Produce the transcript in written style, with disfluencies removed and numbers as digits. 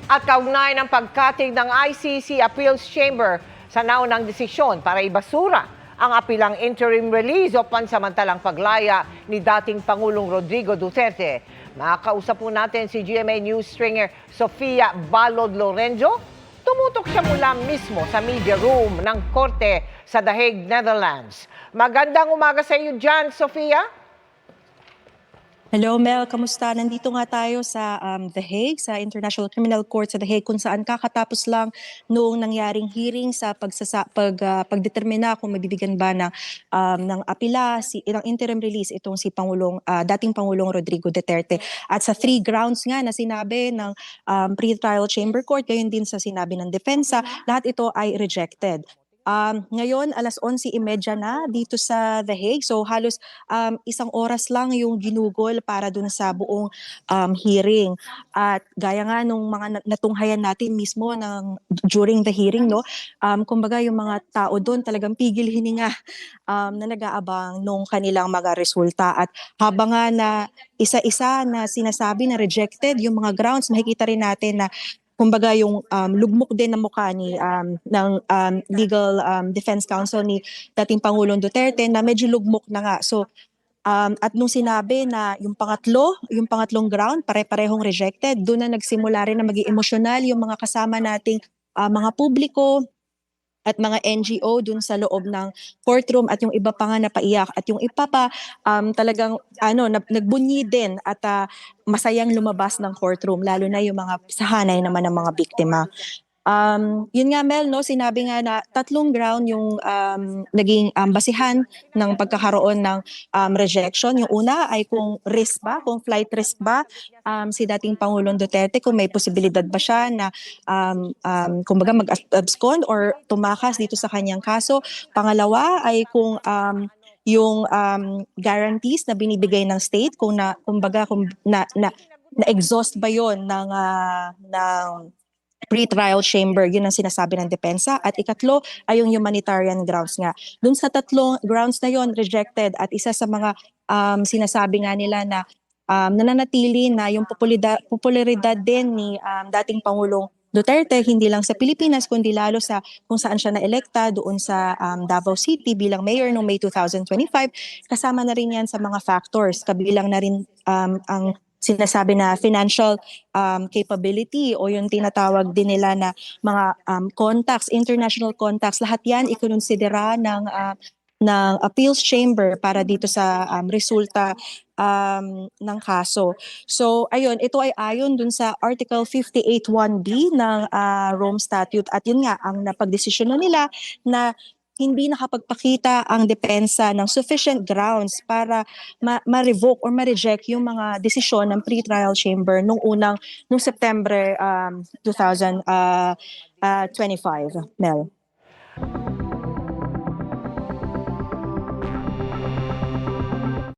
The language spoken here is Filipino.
At kaugnay ng pagkatig ng ICC Appeals Chamber sa naunang desisyon para ibasura ang apilang interim release o pansamantalang paglaya ni dating Pangulong Rodrigo Duterte. Makakausap po natin si GMA News stringer Sofia Balod Lorenzo. Tumutok siya mula mismo sa media room ng Korte sa The Hague, Netherlands. Magandang umaga sa iyo dyan, Sofia. Hello Mel, kamusta? Nandito nga tayo sa The Hague, sa International Criminal Court sa The Hague, kung saan kakatapos lang noong nangyaring hearing sa pagdetermina kung mabibigyan ba ng apela, ng interim release itong si dating Pangulong Rodrigo Duterte. At sa 3 grounds nga na sinabi ng pre-trial chamber court, gayon din sa sinabi ng depensa, lahat ito ay rejected. Ngayon, alas 11:30 na dito sa The Hague. So halos 1 oras lang yung ginugol para dun sa buong hearing. At gaya nga nung mga natunghayan natin mismo during the hearing, no, kumbaga yung mga tao doon talagang pigil hininga na nag-aabang nung kanilang mga resulta. At habang nga na isa-isa na sinasabi na rejected yung mga grounds, makikita rin natin na kumbaga yung lugmok din ng mukha ng Legal Defense Counsel ni dating Pangulong Duterte na medyo lugmok na nga. So at nung sinabi na yung pangatlong ground pare-parehong rejected, doon na nagsimula rin na maging emosyonal yung mga kasama nating mga publiko at mga NGO dun sa loob ng courtroom, at yung iba pa nga napaiyak, at yung iba pa talagang nagbunyi din at masayang lumabas ng courtroom, lalo na yung mga sahanay naman ng mga biktima. Yun nga Mel, no, sinabi nga na 3 ground yung naging basihan ng pagkakaroon ng rejection. Yung una ay kung flight risk ba si dating Pangulong Duterte, kung may posibilidad ba siya na kumbaga mag-abscond or tumakas dito sa kanyang kaso. Pangalawa ay kung yung guarantees na binibigay ng state, kung na-exhaust ba yon ng pre-trial chamber, yun ang sinasabi ng depensa. At ikatlo ay yung humanitarian grounds nga. Dun sa 3 grounds na yon rejected, at isa sa mga sinasabi nga nila na nananatili na yung popularidad din ni dating Pangulong Duterte, hindi lang sa Pilipinas kundi lalo sa kung saan siya naelekta doon sa Davao City bilang mayor noong May 2025. Kasama na rin yan sa mga factors, kabilang na rin ang sinasabi na financial capability o yung tinatawag din nila na mga contacts, international contacts. Lahat yan ikonsidera ng appeals chamber para dito sa resulta ng kaso. So ayun, ito ay ayon dun sa Article 58(1)(b) ng Rome Statute, at yun nga ang napagdesisyonan nila na hindi nakapagpakita ang depensa ng sufficient grounds para ma-revoke or ma-reject yung mga desisyon ng pre-trial chamber nung September 2025, Mel.